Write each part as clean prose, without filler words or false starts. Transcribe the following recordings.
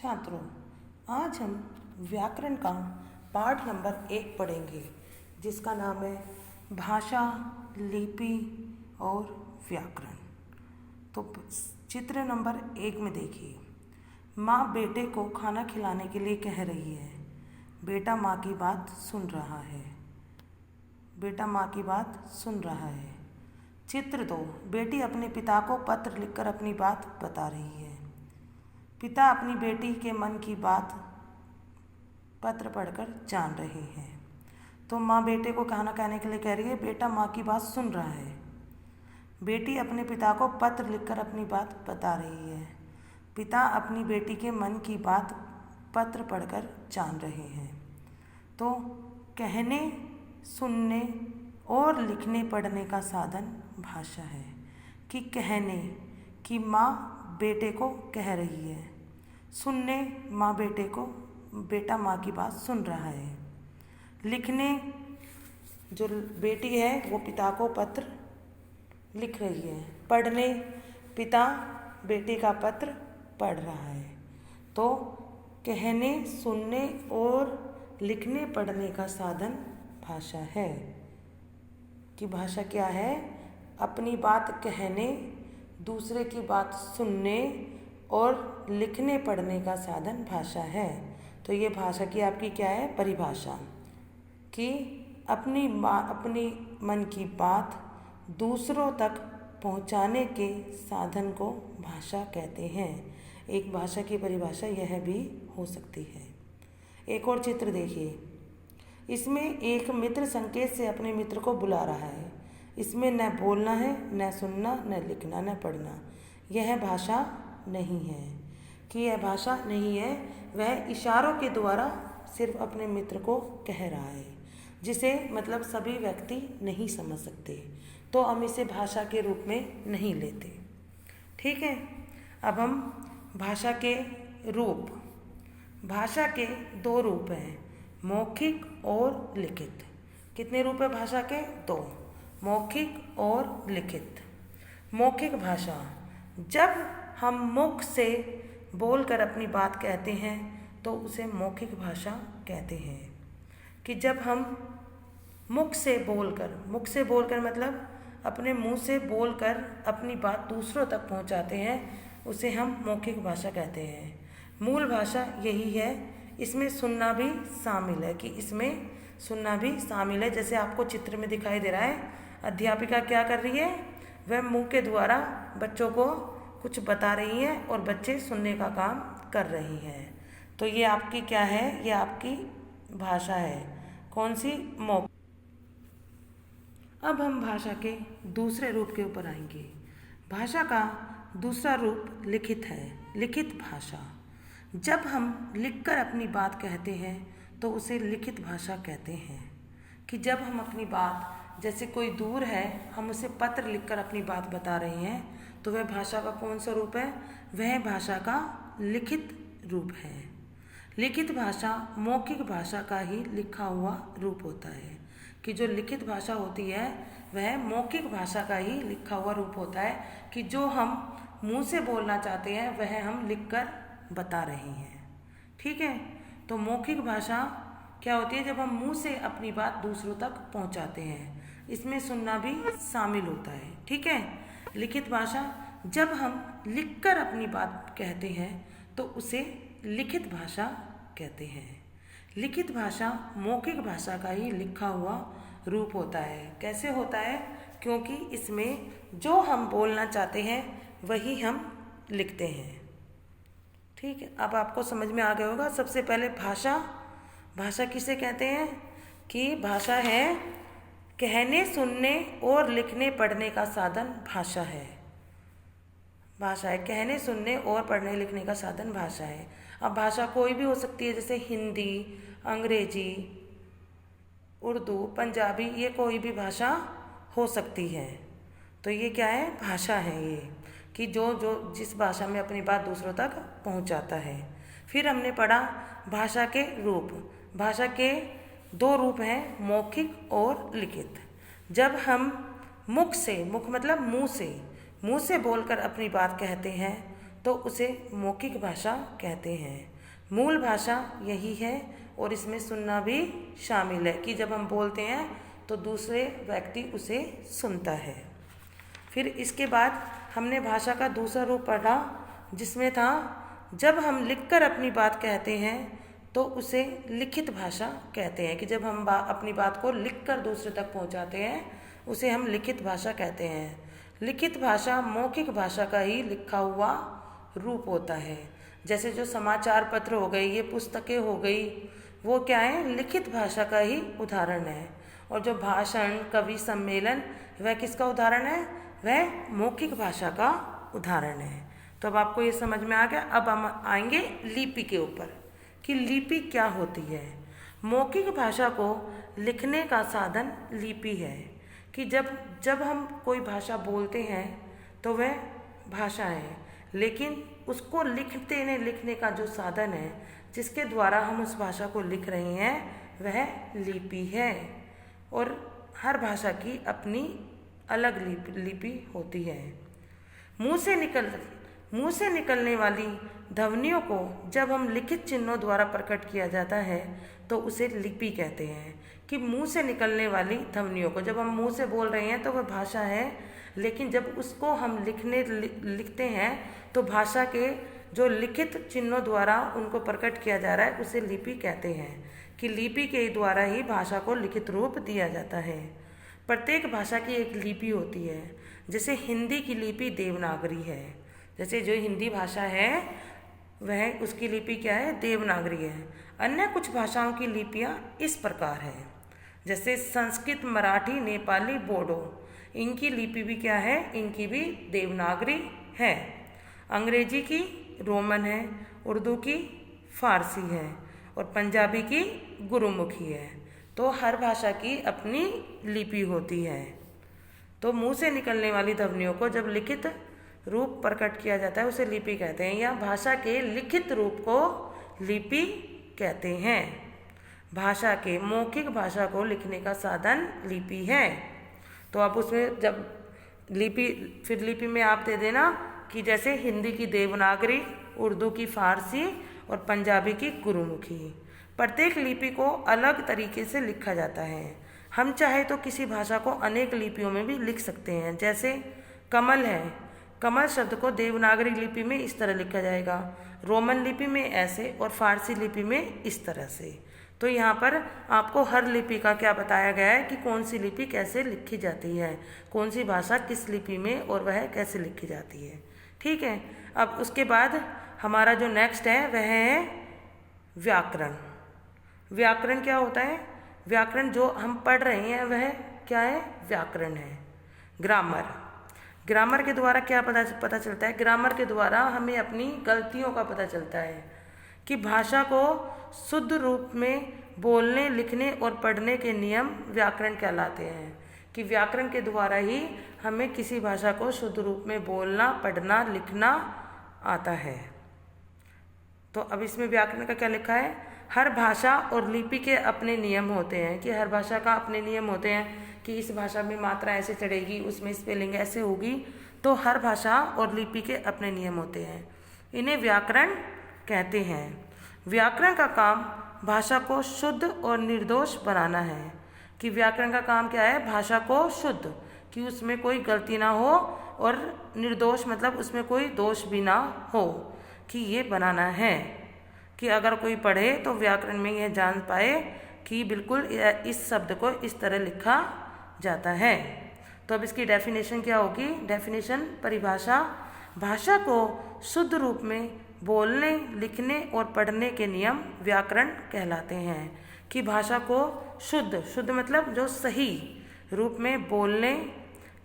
छात्रों, आज हम व्याकरण का पाठ नंबर 1 पढ़ेंगे, जिसका नाम है भाषा, लिपि और व्याकरण। तो चित्र नंबर 1 में देखिए, माँ बेटे को खाना खिलाने के लिए कह रही है। बेटा माँ की बात सुन रहा है। बेटा माँ की बात सुन रहा है। चित्र 2, बेटी अपने पिता को पत्र लिखकर अपनी बात बता रही है। पिता अपनी बेटी के मन की बात पत्र पढ़कर जान रहे हैं। तो माँ बेटे को खाना खाने के लिए कह रही है, बेटा माँ की बात सुन रहा है। बेटी अपने पिता को पत्र लिखकर अपनी बात बता रही है। पिता अपनी बेटी के मन की बात पत्र पढ़कर जान रहे हैं। तो कहने, सुनने और लिखने पढ़ने का साधन भाषा है। कि कहने कि माँ बेटे को कह रही है, सुनने माँ बेटे को, बेटा माँ की बात सुन रहा है। लिखने, जो बेटी है वो पिता को पत्र लिख रही है। पढ़ने, पिता बेटी का पत्र पढ़ रहा है। तो कहने, सुनने और लिखने पढ़ने का साधन भाषा है। कि भाषा क्या है? अपनी बात कहने, दूसरे की बात सुनने और लिखने पढ़ने का साधन भाषा है। तो ये भाषा की आपकी क्या है? परिभाषा। कि अपनी मन की बात दूसरों तक पहुंचाने के साधन को भाषा कहते हैं। एक भाषा की परिभाषा यह भी हो सकती है। एक और चित्र देखिए, इसमें एक मित्र संकेत से अपने मित्र को बुला रहा है। इसमें न बोलना है, न सुनना, न लिखना, न पढ़ना। यह भाषा नहीं है। कि यह भाषा नहीं है, वह इशारों के द्वारा सिर्फ अपने मित्र को कह रहा है, जिसे मतलब सभी व्यक्ति नहीं समझ सकते। तो हम इसे भाषा के रूप में नहीं लेते। ठीक है। अब हम भाषा के रूप, भाषा के 2 रूप हैं, मौखिक और लिखित। कितने रूप है भाषा के? 2, मौखिक और लिखित। मौखिक भाषा, जब हम मुख से बोलकर अपनी बात कहते हैं तो उसे मौखिक भाषा कहते हैं। कि जब हम मुख से बोलकर मतलब अपने मुंह से बोलकर अपनी बात दूसरों तक पहुंचाते हैं, उसे हम मौखिक भाषा कहते हैं। मूल भाषा यही है। इसमें सुनना भी शामिल है। कि इसमें सुनना भी शामिल है। जैसे आपको चित्र में दिखाई दे रहा है, अध्यापिका क्या कर रही है? वह मुंह के द्वारा बच्चों को कुछ बता रही हैं और बच्चे सुनने का काम कर रही हैं। तो ये आपकी क्या है? ये आपकी भाषा है। कौन सी? मौखिक। अब हम भाषा के दूसरे रूप के ऊपर आएंगे। भाषा का दूसरा रूप लिखित है। लिखित भाषा, जब हम लिखकर अपनी बात कहते हैं तो उसे लिखित भाषा कहते हैं। कि जब हम अपनी बात, जैसे कोई दूर है, हम उसे पत्र लिखकर अपनी बात बता रहे हैं, तो वह भाषा का कौन सा रूप है? वह भाषा का लिखित रूप है। लिखित भाषा मौखिक भाषा का ही लिखा हुआ रूप होता है। कि जो लिखित भाषा होती है वह मौखिक भाषा का ही लिखा हुआ रूप होता है। कि जो हम मुंह से बोलना चाहते हैं वह हम लिखकर बता रहे हैं। ठीक है। तो मौखिक भाषा क्या होती है? जब हम मुंह से अपनी बात दूसरों तक पहुंचाते हैं। इसमें सुनना भी शामिल होता है। ठीक है। लिखित भाषा, जब हम लिखकर अपनी बात कहते हैं तो उसे लिखित भाषा कहते हैं। लिखित भाषा मौखिक भाषा का ही लिखा हुआ रूप होता है। कैसे होता है? क्योंकि इसमें जो हम बोलना चाहते हैं वही हम लिखते हैं। ठीक है। अब आपको समझ में आ गया होगा। सबसे पहले भाषा, भाषा किसे कहते हैं? कि भाषा है कहने, सुनने और लिखने पढ़ने का साधन भाषा है। भाषा है कहने, सुनने और पढ़ने लिखने का साधन भाषा है। अब भाषा कोई भी हो सकती है, जैसे हिंदी, अंग्रेजी, उर्दू, पंजाबी, ये कोई भी भाषा हो सकती है। तो ये क्या है? भाषा है ये। कि जो जिस भाषा में अपनी बात दूसरों तक पहुंचाता है। फिर हमने पढ़ा भाषा के रूप। भाषा के 2 रूप हैं, मौखिक और लिखित। जब हम मुख से, मुख मतलब मुंह से बोलकर अपनी बात कहते हैं तो उसे मौखिक भाषा कहते हैं। मूल भाषा यही है और इसमें सुनना भी शामिल है कि जब हम बोलते हैं तो दूसरे व्यक्ति उसे सुनता है। फिर इसके बाद हमने भाषा का दूसरा रूप पढ़ा जिसमें था जब हम लिखकर अपनी बात कहते हैं तो उसे लिखित भाषा कहते हैं कि जब हम अपनी बात को लिखकर दूसरे तक पहुंचाते हैं उसे हम लिखित भाषा कहते हैं। लिखित भाषा मौखिक भाषा का ही लिखा हुआ रूप होता है। जैसे जो समाचार पत्र हो गए, ये पुस्तकें हो गई, वो क्या है, लिखित भाषा का ही उदाहरण है। और जो भाषण, कवि सम्मेलन, वह किसका उदाहरण है, वह मौखिक भाषा का उदाहरण है। तो अब आपको ये समझ में आ गया। अब हम आएंगे लिपि के ऊपर कि लिपि क्या होती है। मौखिक भाषा को लिखने का साधन लिपि है कि जब हम कोई भाषा बोलते हैं तो वह भाषा है, लेकिन उसको लिखने का जो साधन है जिसके द्वारा हम उस भाषा को लिख रहे हैं वह लिपि है। और हर भाषा की अपनी अलग लिपि होती है। मुंह से निकलने वाली ध्वनियों को जब हम लिखित चिन्हों द्वारा प्रकट किया जाता है तो उसे लिपि कहते हैं। कि मुंह से निकलने वाली ध्वनियों को, जब हम मुंह से बोल रहे हैं तो वह भाषा है, लेकिन जब उसको हम लिखते हैं तो भाषा के जो लिखित चिन्हों द्वारा उनको प्रकट किया जा रहा है उसे लिपि कहते हैं। कि लिपि के द्वारा ही भाषा को लिखित रूप दिया जाता है। प्रत्येक भाषा की एक लिपि होती है। जैसे हिंदी की लिपि देवनागरी है। जैसे जो हिंदी भाषा है वह उसकी लिपि क्या है, देवनागरी है। अन्य कुछ भाषाओं की लिपियाँ इस प्रकार है, जैसे संस्कृत, मराठी, नेपाली, बोडो, इनकी लिपि भी क्या है, इनकी भी देवनागरी है। अंग्रेजी की रोमन है, उर्दू की फारसी है और पंजाबी की गुरुमुखी है। तो हर भाषा की अपनी लिपि होती है। तो मुंह से निकलने वाली ध्वनियों को जब लिखित रूप प्रकट किया जाता है उसे लिपि कहते हैं, या भाषा के लिखित रूप को लिपि कहते हैं। भाषा के मौखिक भाषा को लिखने का साधन लिपि है। तो आप उसमें जब लिपि में आप दे देना कि जैसे हिंदी की देवनागरी, उर्दू की फारसी और पंजाबी की गुरुमुखी। प्रत्येक लिपि को अलग तरीके से लिखा जाता है। हम चाहे तो किसी भाषा को अनेक लिपियों में भी लिख सकते हैं। जैसे कमल है, कमल शब्द को देवनागरी लिपि में इस तरह लिखा जाएगा, रोमन लिपि में ऐसे और फारसी लिपि में इस तरह से। तो यहाँ पर आपको हर लिपि का क्या बताया गया है कि कौन सी लिपि कैसे लिखी जाती है, कौन सी भाषा किस लिपि में और वह कैसे लिखी जाती है। ठीक है। अब उसके बाद हमारा जो नेक्स्ट है वह है व्याकरण। व्याकरण क्या होता है? व्याकरण जो हम पढ़ रहे हैं वह क्या है? व्याकरण है। ग्रामर के द्वारा क्या पता चलता है? ग्रामर के द्वारा हमें अपनी गलतियों का पता चलता है कि भाषा को शुद्ध रूप में बोलने, लिखने और पढ़ने के नियम व्याकरण कहलाते हैं। कि व्याकरण के द्वारा ही हमें किसी भाषा को शुद्ध रूप में बोलना, पढ़ना, लिखना आता है। तो अब इसमें व्याकरण का क्या लिखा है? हर भाषा और लिपि के अपने नियम होते हैं। कि हर भाषा का अपने नियम होते हैं कि इस भाषा में मात्रा ऐसे चढ़ेगी, उसमें स्पेलिंग ऐसे होगी। तो हर भाषा और लिपि के अपने नियम होते हैं, इन्हें व्याकरण कहते हैं। व्याकरण का काम भाषा को शुद्ध और निर्दोष बनाना है। कि व्याकरण का काम क्या है? भाषा को शुद्ध, कि उसमें कोई गलती ना हो, और निर्दोष मतलब उसमें कोई दोष भी ना हो, कि ये बनाना है। कि अगर कोई पढ़े तो व्याकरण में यह जान पाए कि बिल्कुल इस शब्द को इस तरह लिखा जाता है। तो अब इसकी डेफिनेशन क्या होगी? डेफिनेशन, परिभाषा, भाषा को शुद्ध रूप में बोलने, लिखने और पढ़ने के नियम व्याकरण कहलाते हैं। कि भाषा को शुद्ध मतलब जो सही रूप में बोलने,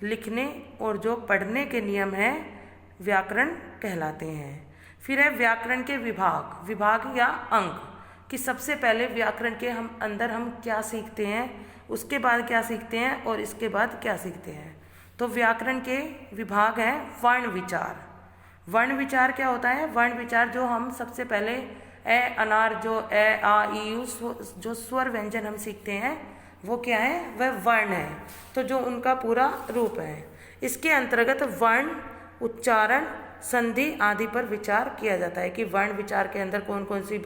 लिखने और जो पढ़ने के नियम हैं व्याकरण कहलाते हैं। फिर है व्याकरण के विभाग या अंग। कि सबसे पहले व्याकरण के अंदर हम क्या सीखते हैं, उसके बाद क्या सीखते हैं और इसके बाद क्या सीखते हैं। तो व्याकरण के विभाग हैं वर्ण विचार। वर्ण विचार क्या होता है? वर्ण विचार जो हम सबसे पहले ए अनार, जो ए आ ई यू जो स्वर व्यंजन हम सीखते हैं वो क्या है? वह वर्ण है। तो जो उनका पूरा रूप है, इसके अंतर्गत वर्ण, उच्चारण, संधि आदि पर विचार किया जाता है कि वर्ण विचार के अंदर कौन कौन सी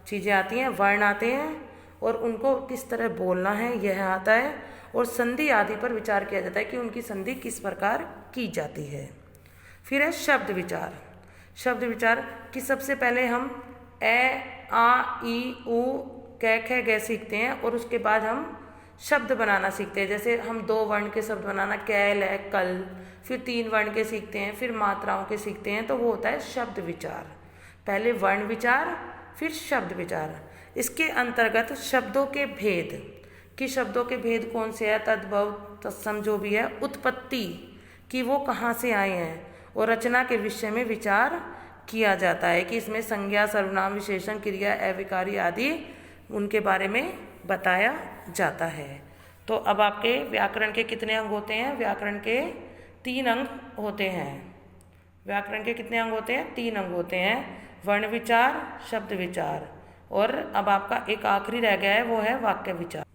चीज़ें आती हैं, वर्ण आते हैं और उनको किस तरह बोलना है यह आता है, और संधि आदि पर विचार किया जाता है कि उनकी संधि किस प्रकार की जाती है। फिर है शब्द विचार। शब्द विचार कि सबसे पहले हम ए, आ, ई, उ, कै, ख, ग सीखते हैं और उसके बाद हम शब्द बनाना सीखते हैं। जैसे हम 2 वर्ण के शब्द बनाना, कै, लै, कल, फिर 3 वर्ण के सीखते हैं, फिर मात्राओं के सीखते हैं, तो वो होता है शब्द विचार। पहले वर्ण विचार, फिर शब्द विचार। इसके अंतर्गत शब्दों के भेद, कि शब्दों के भेद कौन से है, तद्भव, तत्सम जो भी है, उत्पत्ति कि वो कहाँ से आए हैं, और रचना के विषय में विचार किया जाता है कि इसमें संज्ञा, सर्वनाम, विशेषण, क्रिया, अविकारी आदि उनके बारे में बताया जाता है। तो अब आपके व्याकरण के कितने अंग होते हैं? व्याकरण के 3 अंग होते हैं। व्याकरण के कितने अंग होते हैं? 3 अंग होते हैं, वर्ण विचार, शब्द विचार, और अब आपका एक आखिरी रह गया है, वो है वाक्य विचार।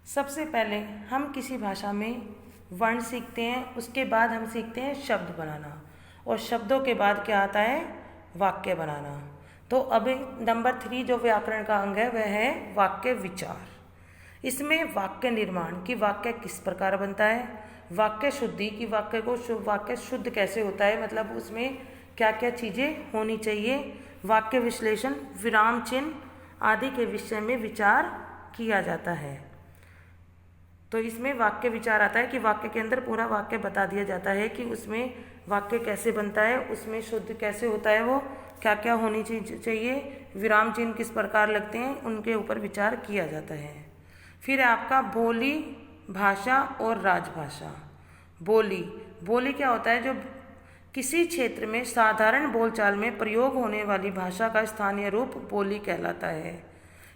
सबसे पहले हम किसी भाषा में वर्ण सीखते हैं, उसके बाद हम सीखते हैं शब्द बनाना, और शब्दों के बाद क्या आता है? वाक्य बनाना। तो अभी नंबर 3 जो व्याकरण का अंग है वह है वाक्य विचार। इसमें वाक्य निर्माण कि वाक्य किस प्रकार बनता है, वाक्य शुद्धि कि वाक्य शुद्ध कैसे होता है, मतलब उसमें क्या क्या चीज़ें होनी चाहिए, वाक्य विश्लेषण, विराम चिन्ह आदि के विषय में विचार किया जाता है। तो इसमें वाक्य विचार आता है कि वाक्य के अंदर पूरा वाक्य बता दिया जाता है कि उसमें वाक्य कैसे बनता है, उसमें शुद्ध कैसे होता है, वो क्या क्या होनी चाहिए, विराम चिन्ह किस प्रकार लगते हैं, उनके ऊपर विचार किया जाता है। फिर आपका बोली, भाषा और राजभाषा। बोली क्या होता है? जो किसी क्षेत्र में साधारण बोलचाल में प्रयोग होने वाली भाषा का स्थानीय रूप बोली कहलाता है।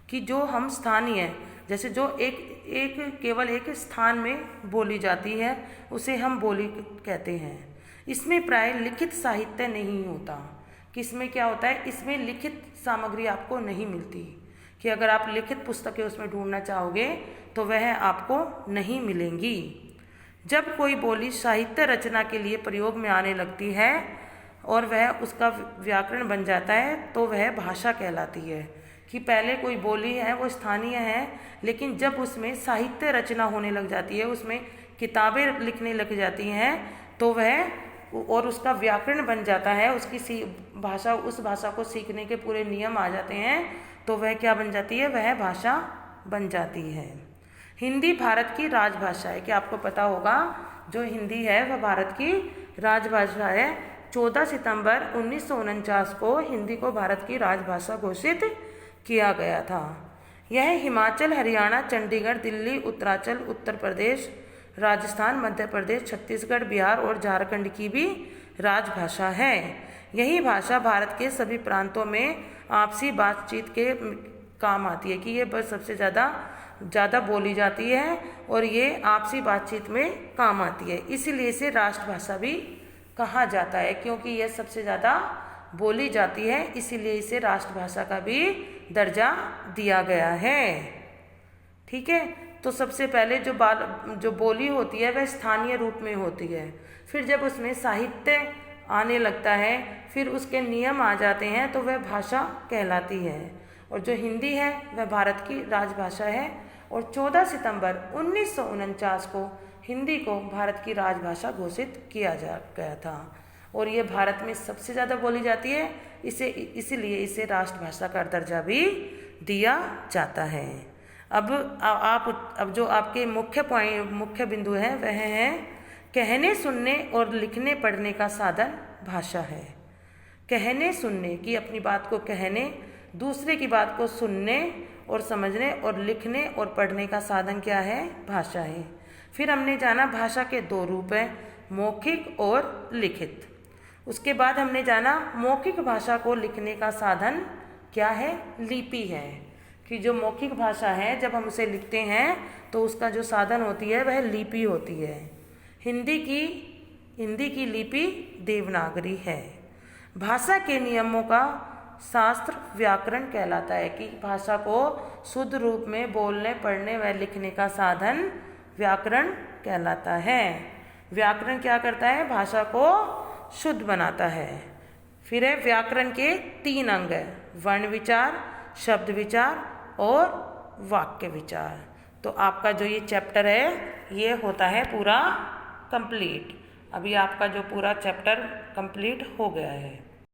कि जो हम स्थानीय, जैसे जो केवल एक स्थान में बोली जाती है उसे हम बोली कहते हैं। इसमें प्राय लिखित साहित्य नहीं होता। कि इसमें क्या होता है? इसमें लिखित सामग्री आपको नहीं मिलती, कि अगर आप लिखित पुस्तकें उसमें ढूंढना चाहोगे तो वह आपको नहीं मिलेंगी। जब कोई बोली साहित्य रचना के लिए प्रयोग में आने लगती है और वह उसका व्याकरण बन जाता है तो वह भाषा कहलाती है। कि पहले कोई बोली है वो स्थानीय है, लेकिन जब उसमें साहित्य रचना होने लग जाती है, उसमें किताबें लिखने लग जाती हैं, तो वह और उसका व्याकरण बन जाता है, उसकी भाषा, उस भाषा को सीखने के पूरे नियम आ जाते हैं, तो वह क्या बन जाती है? वह भाषा बन जाती है। हिंदी भारत की राजभाषा है, कि आपको पता होगा जो हिंदी है वह भारत की राजभाषा है। 14 सितंबर 1949 को हिंदी को भारत की राजभाषा घोषित किया गया था। यह हिमाचल, हरियाणा, चंडीगढ़, दिल्ली, उत्तरांचल, उत्तर प्रदेश, राजस्थान, मध्य प्रदेश, छत्तीसगढ़, बिहार और झारखंड की भी राजभाषा है। यही भाषा भारत के सभी प्रांतों में आपसी बातचीत के काम आती है, कि ये बस सबसे ज़्यादा बोली जाती है और ये आपसी बातचीत में काम आती है। इसीलिए इसे राष्ट्रभाषा भी कहा जाता है, क्योंकि यह सबसे ज़्यादा बोली जाती है, इसीलिए इसे राष्ट्रभाषा का भी दर्जा दिया गया है। ठीक है, तो सबसे पहले जो बोली होती है वह स्थानीय रूप में होती है, फिर जब उसमें साहित्य आने लगता है, फिर उसके नियम आ जाते हैं, तो वह भाषा कहलाती है। और जो हिंदी है वह भारत की राजभाषा है, और 14 सितंबर 1949 को हिंदी को भारत की राजभाषा घोषित किया गया था, और ये भारत में सबसे ज़्यादा बोली जाती है, इसीलिए इसे राष्ट्रभाषा का दर्जा भी दिया जाता है। अब जो आपके मुख्य बिंदु है वह है कहने, सुनने और लिखने पढ़ने का साधन भाषा है। कहने सुनने की अपनी बात को कहने, दूसरे की बात को सुनने और समझने, और लिखने और पढ़ने का साधन क्या है? भाषा है। फिर हमने जाना भाषा के 2 रूप हैं, मौखिक और लिखित। उसके बाद हमने जाना मौखिक भाषा को लिखने का साधन क्या है? लिपि है। कि जो मौखिक भाषा है जब हम उसे लिखते हैं तो उसका जो साधन होती है वह लिपि होती है। हिंदी की लिपि देवनागरी है। भाषा के नियमों का शास्त्र व्याकरण कहलाता है, कि भाषा को शुद्ध रूप में बोलने, पढ़ने व लिखने का साधन व्याकरण कहलाता है। व्याकरण क्या करता है? भाषा को शुद्ध बनाता है। फिर है व्याकरण के 3 अंग है, वर्ण विचार, शब्द विचार और वाक्य विचार। तो आपका जो ये चैप्टर है ये होता है पूरा कंप्लीट। अभी आपका जो पूरा चैप्टर कंप्लीट हो गया है।